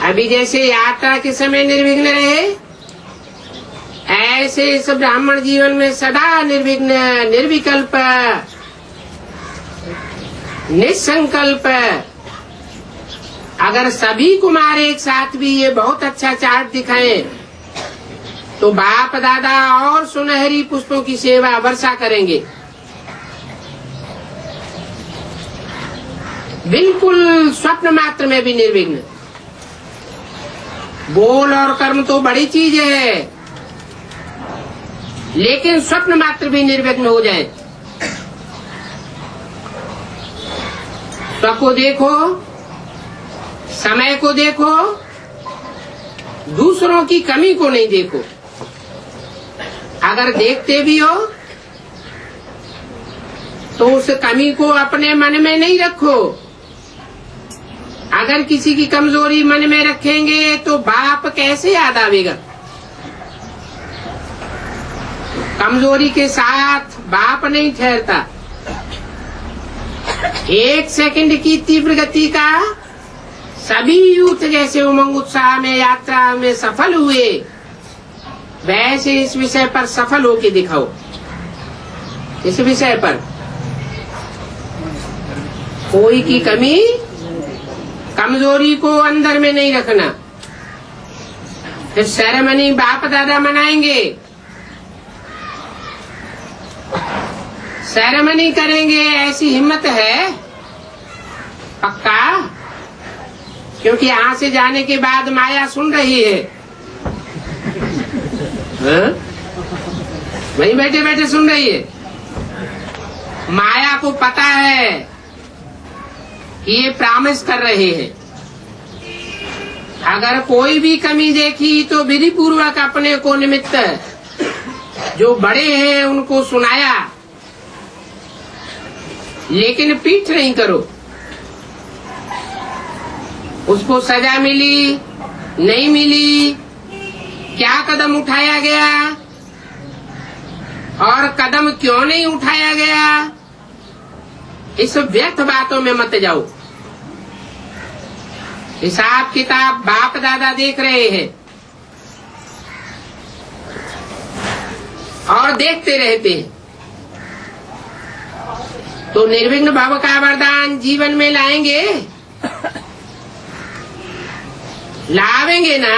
अभी जैसे यात्रा के समय निर्विघ्न रहे, ऐसे इस ब्राह्मण जीवन में सदा निर्विघ्न, निर्विकल्प, निसंकल्प। अगर सभी कुमार एक साथ भी ये बहुत अच्छा चार्ट दिखाएं तो बाप दादा और सुनहरी पुष्पों की सेवा वर्षा करेंगे। बिल्कुल स्वप्न मात्र में भी निर्विघ्न। बोल और कर्म तो बड़ी चीज है, लेकिन स्वप्न मात्र भी निर्विघ्न हो जाए। स्व को देखो, समय को देखो, दूसरों की कमी को नहीं देखो। अगर देखते भी हो तो उस कमी को अपने मन में नहीं रखो। अगर किसी की कमजोरी मन में रखेंगे तो बाप कैसे याद आवेगा। कमजोरी के साथ बाप नहीं ठहरता। 1 सेकंड की तीव्र गति का सभी यूथ जैसे उमंग उत्साह में यात्रा में सफल हुए, वैसे इस विषय पर सफल होके दिखाओ। इस विषय पर कोई की कमी कमजोरी को अंदर में नहीं रखना। फिर सेरेमनी बाप दादा मनाएंगे, सेरेमनी करेंगे, ऐसी हिम्मत है पक्का? क्योंकि यहाँ से जाने के बाद माया सुन रही है, वहीं बैठे बैठे सुन रही है। माया को पता है कि ये प्रॉमिस कर रहे हैं। अगर कोई भी कमी देखी तो विधि पूर्वक अपने को निमित्त जो बड़े हैं उनको सुनाया, लेकिन पीठ नहीं करो। उसको सजा मिली नहीं मिली, क्या कदम उठाया गया और कदम क्यों नहीं उठाया गया, इस व्यर्थ बातों में मत जाओ। हिसाब किताब बाप दादा देख रहे हैं और देखते रहते हैं। तो निर्विघ्न भव का वरदान जीवन में लाएंगे, लावेंगे ना।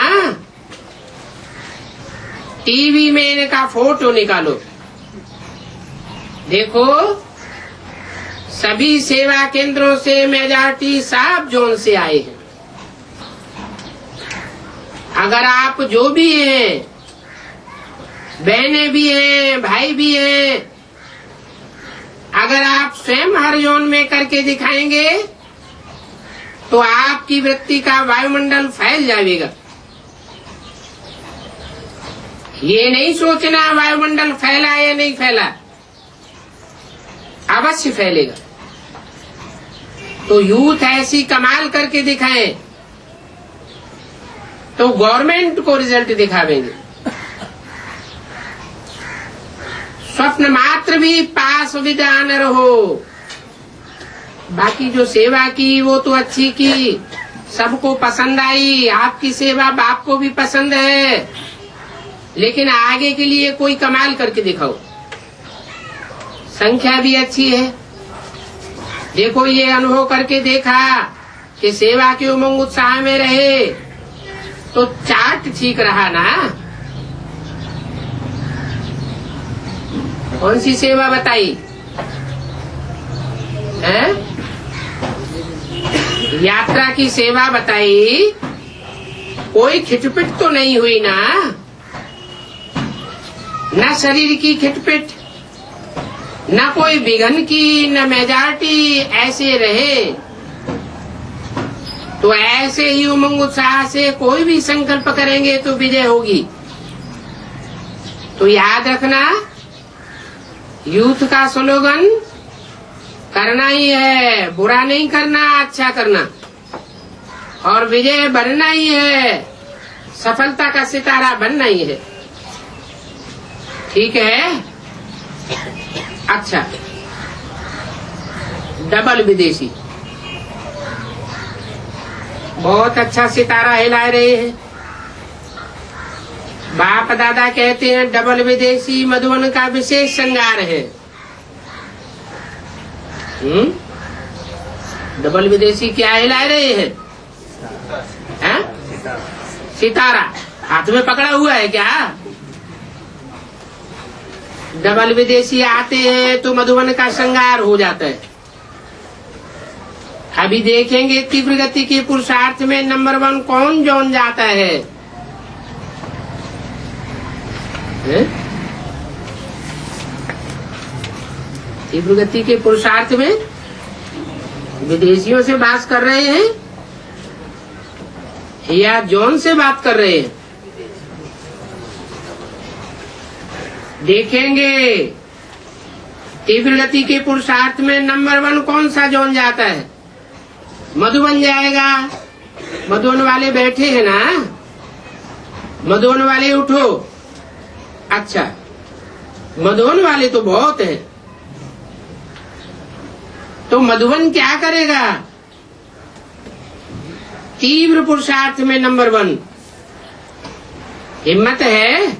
टीवी में इनका फोटो निकालो, देखो सभी सेवा केंद्रों से मेजॉरिटी साफ जोन से आए हैं। अगर आप जो भी हैं, बहनें भी हैं, भाई भी हैं, अगर आप स्वयं हर जोन में करके दिखाएंगे तो आपकी वृत्ति का वायुमंडल फैल जाएगा। ये नहीं सोचना वायुमंडल फैला या नहीं फैला, अवश्य फैलेगा। तो यूथ ऐसी कमाल करके दिखाएं तो गवर्नमेंट को रिजल्ट दिखावेंगे। स्वप्न मात्र भी पास विधान रहो। बाकी जो सेवा की वो तो अच्छी की, सबको पसंद आई, आपकी सेवा बाप को भी पसंद है, लेकिन आगे के लिए कोई कमाल करके दिखाओ। संख्या भी अच्छी है, देखो ये अनुभव करके देखा कि सेवा के उमंग उत्साह में रहे तो चार्ट ठीक रहा ना। कौन सी सेवा बताई है? यात्रा की सेवा बताई, कोई खिटपिट तो नहीं हुई ना, न शरीर की खिटपिट, न कोई विघन की, न मेजॉरिटी, ऐसे रहे। तो ऐसे ही उमंग उत्साह से कोई भी संकल्प करेंगे तो विजय होगी। तो याद रखना, यूथ का स्लोगन करना ही है, बुरा नहीं करना, अच्छा करना, और विजय बनना ही है, सफलता का सितारा बनना ही है। ठीक है? अच्छा, डबल विदेशी बहुत अच्छा सितारा हिला रहे हैं। बाप दादा कहते हैं डबल विदेशी मधुबन का विशेष श्रृंगार है। डबल विदेशी क्या हिला रहे हैं? सितारा हाथ में पकड़ा हुआ है क्या? डबल विदेशी आते हैं तो मधुबन का श्रृंगार हो जाता है। अभी देखेंगे तीव्र गति के पुरुषार्थ में नंबर 1 कौन जोन जाता है? तीव्र गति के पुरुषार्थ में विदेशियों से बात कर रहे हैं या जोन से बात कर रहे हैं? देखेंगे तीव्र गति के पुरुषार्थ में नंबर 1 कौन सा जोन जाता है? मधुबन जाएगा। मधुबन वाले बैठे हैं ना, मधुबन वाले उठो। अच्छा, मधुबन वाले तो बहुत हैं। तो मधुबन क्या करेगा? तीव्र पुरुषार्थ में नंबर 1। हिम्मत है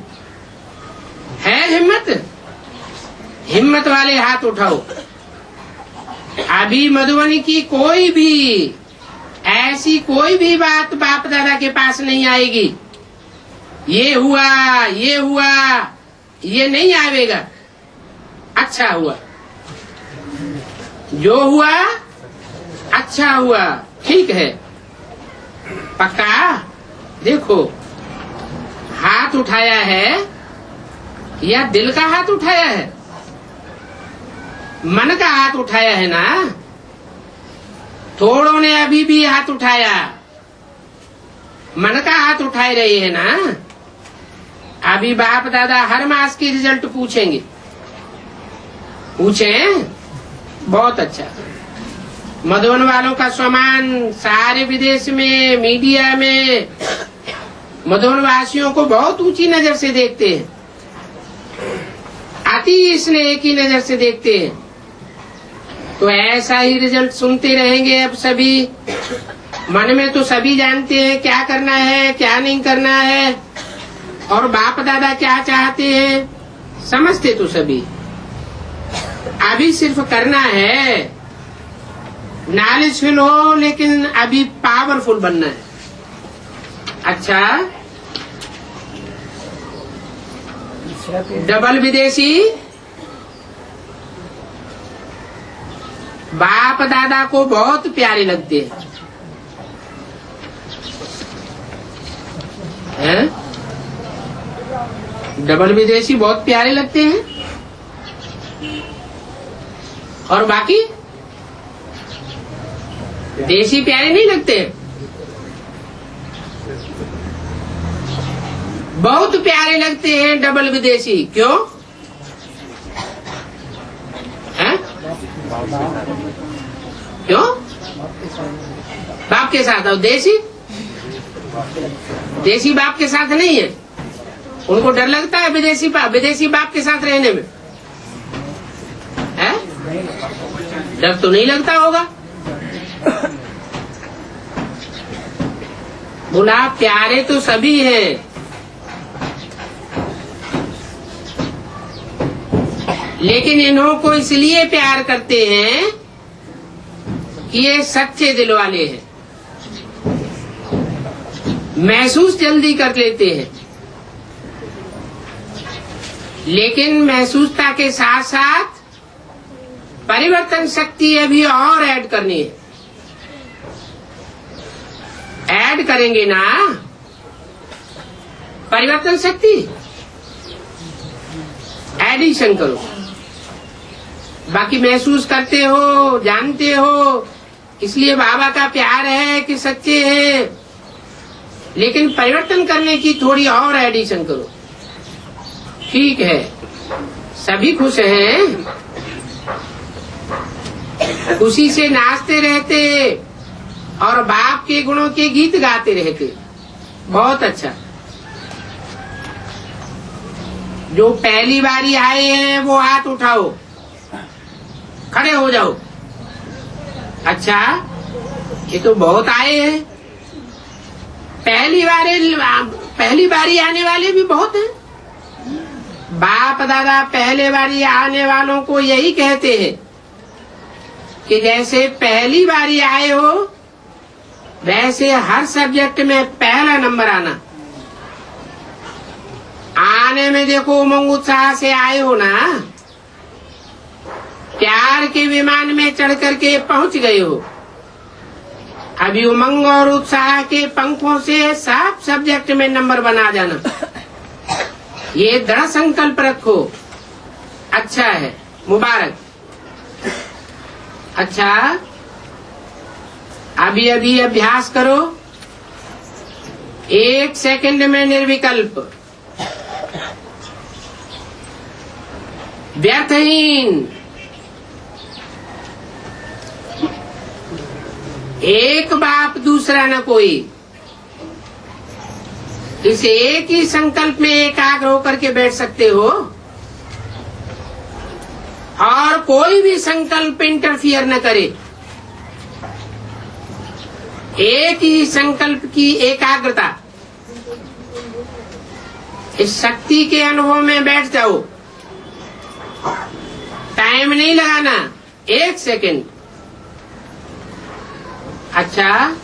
हिम्मत? हिम्मत वाले हाथ उठाओ। अभी मधुबनी की कोई भी ऐसी कोई भी बात बाप दादा के पास नहीं आएगी। ये हुआ ये नहीं आवेगा। अच्छा हुआ, जो हुआ अच्छा हुआ, ठीक है, पक्का। देखो, हाथ उठाया है या दिल का हाथ उठाया है? मन का हाथ उठाया है ना। थोड़ों ने अभी भी हाथ उठाया, मन का हाथ उठाए रहे हैं ना। अभी बाप दादा हर मास की रिजल्ट पूछेंगे। पूछें? बहुत अच्छा। मधुबन वालों का सम्मान सारे विदेश में, मीडिया में मधुबन वासियों को बहुत ऊंची नजर से देखते हैं, अति स्नेह की नजर से देखते हैं। तो ऐसा ही रिजल्ट सुनते रहेंगे। अब सभी मन में तो सभी जानते हैं क्या करना है, क्या नहीं करना है, और बाप दादा क्या चाहते हैं, समझते तो सभी। अभी सिर्फ करना है, नॉलेजफुल हो, लेकिन अभी पावरफुल बनना है। अच्छा, डबल विदेशी बाप दादा को बहुत प्यारे लगते हैं। डबल विदेशी बहुत प्यारे लगते हैं, और बाकी देशी प्यारे नहीं लगते। बहुत प्यारे लगते हैं डबल विदेशी। क्यों? हैं? क्यों? बाप के साथ। और देशी बाप के साथ नहीं है। उनको डर लगता है विदेशी बाप के साथ रहने में। है? डर तो नहीं लगता होगा। बोला प्यारे तो सभी हैं, लेकिन इन्हों को इसलिए प्यार करते हैं कि ये सच्चे दिल वाले हैं, महसूस जल्दी कर लेते हैं। लेकिन महसूसता के साथ साथ परिवर्तन शक्ति अभी और ऐड करनी है। ऐड करेंगे ना परिवर्तन शक्ति, एडिशन करो। बाकी महसूस करते हो, जानते हो, इसलिए बाबा का प्यार है कि सच्चे हैं, लेकिन परिवर्तन करने की थोड़ी और एडिशन करो। ठीक है, सभी खुश हैं, खुशी से नाचते रहते और बाप के गुणों के गीत गाते रहते। बहुत अच्छा। जो पहली बारी आए हैं वो हाथ उठाओ, खड़े हो जाओ। अच्छा, ये तो बहुत आए हैं। पहली बारी आने वाले भी बहुत हैं। बाप दादा पहले बारी आने वालों को यही कहते हैं कि जैसे पहली बारी आए हो वैसे हर सब्जेक्ट में पहला नंबर आना। आने में देखो उमंग उत्साह से आए हो ना, प्यार के विमान में चढ़ करके पहुंच गए हो। अभी उमंग और उत्साह के पंखों से सब सब्जेक्ट में नंबर बना जाना, ये दृढ़ संकल्प रखो। अच्छा है, मुबारक। अच्छा, अभी अभी अभ्यास करो। 1 सेकंड में निर्विकल्प, व्यर्थहीन, एक बाप दूसरा न कोई। इस एक ही संकल्प में एकाग्र होकर के बैठ सकते हो। और कोई भी संकल्प इंटरफियर न करे। एक ही संकल्प की एकाग्रता, इस शक्ति के अनुभव में बैठ जाओ। टाइम नहीं लगाना, 1 सेकंड। अच्छा,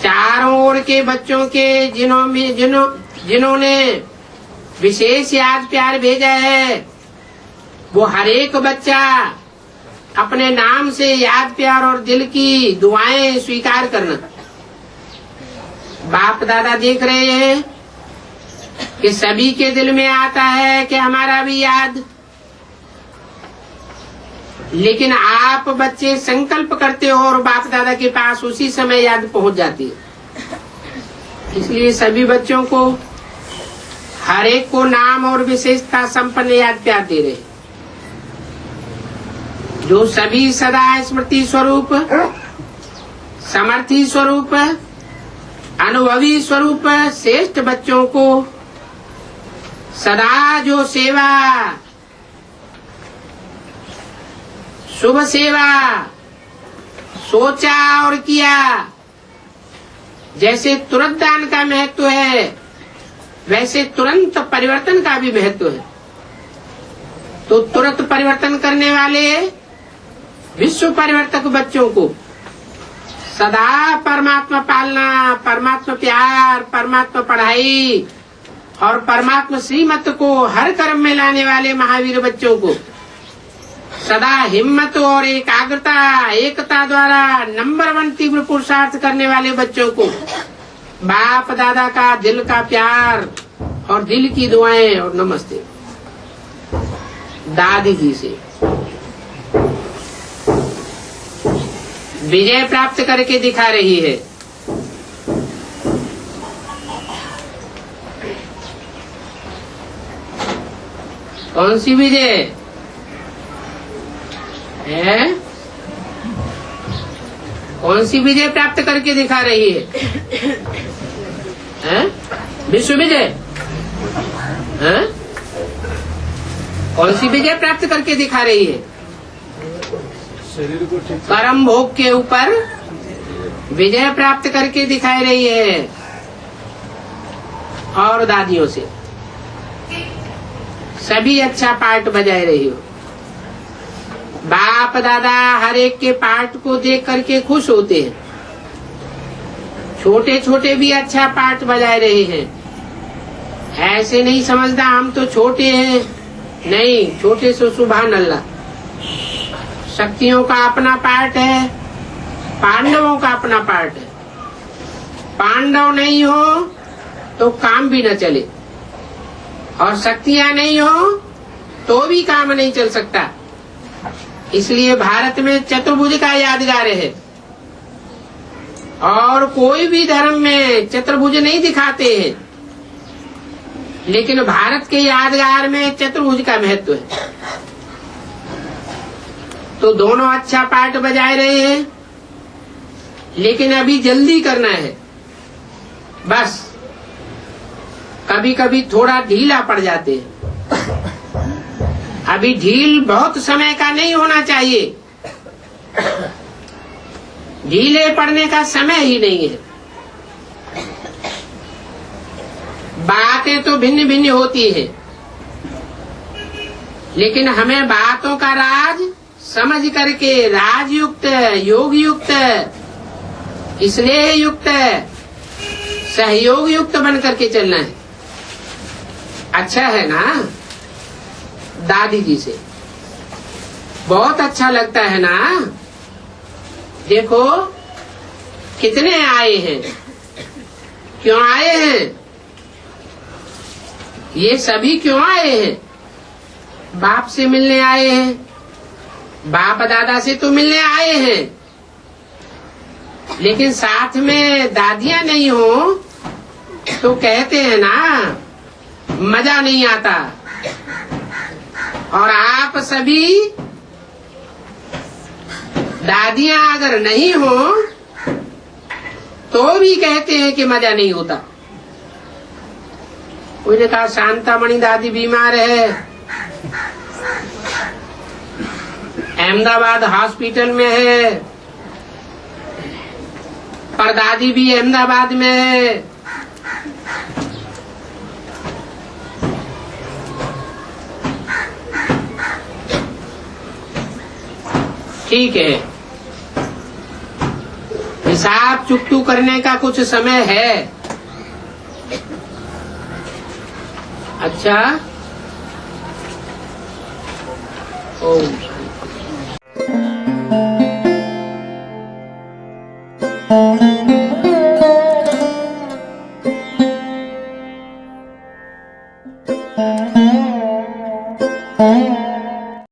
चारों ओर के बच्चों के जिन्होंने विशेष याद प्यार भेजा है, वो हर एक बच्चा अपने नाम से याद प्यार और दिल की दुआएं स्वीकार करना। बाप दादा देख रहे हैं कि सभी के दिल में आता है कि हमारा भी याद, लेकिन आप बच्चे संकल्प करते हो और बाप दादा के पास उसी समय याद पहुंच जाती है। इसलिए सभी बच्चों को, हर एक को नाम और विशेषता संपन्न याद प्यार दे रहे, जो सभी सदा स्मृति स्वरूप, समर्थी स्वरूप, अनुभवी स्वरूप श्रेष्ठ बच्चों को सदा जो सेवा, शुभ सेवा सोचा और किया, जैसे तुरंत दान का महत्व है, वैसे तुरंत परिवर्तन का भी महत्व है। तो तुरंत परिवर्तन करने वाले विश्व परिवर्तक बच्चों को सदा परमात्मा पालना, परमात्मा प्यार, परमात्मा पढ़ाई और परमात्मा श्रीमत को हर कर्म में लाने वाले महावीर बच्चों को सदा हिम्मत और एकाग्रता, एकता द्वारा नंबर 1 तीव्र पुरुषार्थ करने वाले बच्चों को बाप दादा का दिल का प्यार और दिल की दुआएं और नमस्ते। दादी जी से विजय प्राप्त करके दिखा रही है। कौन सी विजय है? कौन सी विजय प्राप्त करके दिखा रही है? विश्व विजय है? कौन सी विजय प्राप्त करके दिखा रही है? परम भोग के ऊपर विजय प्राप्त करके दिखाई रही है। और दादियों से सभी अच्छा पार्ट बजाए रही हो। बाप दादा हर एक के पार्ट को देख करके खुश होते हैं। छोटे छोटे भी अच्छा पार्ट बजाए रहे हैं। ऐसे नहीं समझना हम तो छोटे हैं, नहीं, छोटे से सुभान अल्लाह। शक्तियों का अपना पार्ट है, पांडवों का अपना पार्ट है। पांडव नहीं हो तो काम भी न चले, और शक्तियां नहीं हो तो भी काम नहीं चल सकता। इसलिए भारत में चतुर्भुज का यादगार है, और कोई भी धर्म में चतुर्भुज नहीं दिखाते हैं, लेकिन भारत के यादगार में चतुर्भुज का महत्व है। तो दोनों अच्छा पार्ट बजाए रहे हैं, लेकिन अभी जल्दी करना है। बस कभी कभी थोड़ा ढीला पड़ जाते हैं। अभी ढील बहुत समय का नहीं होना चाहिए। ढीले पड़ने का समय ही नहीं है। बातें तो भिन्न भिन्न होती है, लेकिन हमें बातों का राज समझ करके राजयुक्त, योग युक्त, स्नेह युक्त, सहयोग युक्त बन करके चलना है। अच्छा है ना? दादी जी से बहुत अच्छा लगता है ना? देखो कितने आए हैं, क्यों आए हैं? ये सभी क्यों आए हैं? बाप से मिलने आए हैं, बाप दादा से तो मिलने आए हैं, लेकिन साथ में दादियां नहीं हो तो कहते हैं ना मजा नहीं आता। और आप सभी दादियां अगर नहीं हो तो भी कहते हैं कि मजा नहीं होता। कोई ने कहा शांतामणि दादी बीमार है, अहमदाबाद हॉस्पिटल में है, परदादी भी अहमदाबाद में है। ठीक है, हिसाब चुकतू करने का कुछ समय है। अच्छा, ओम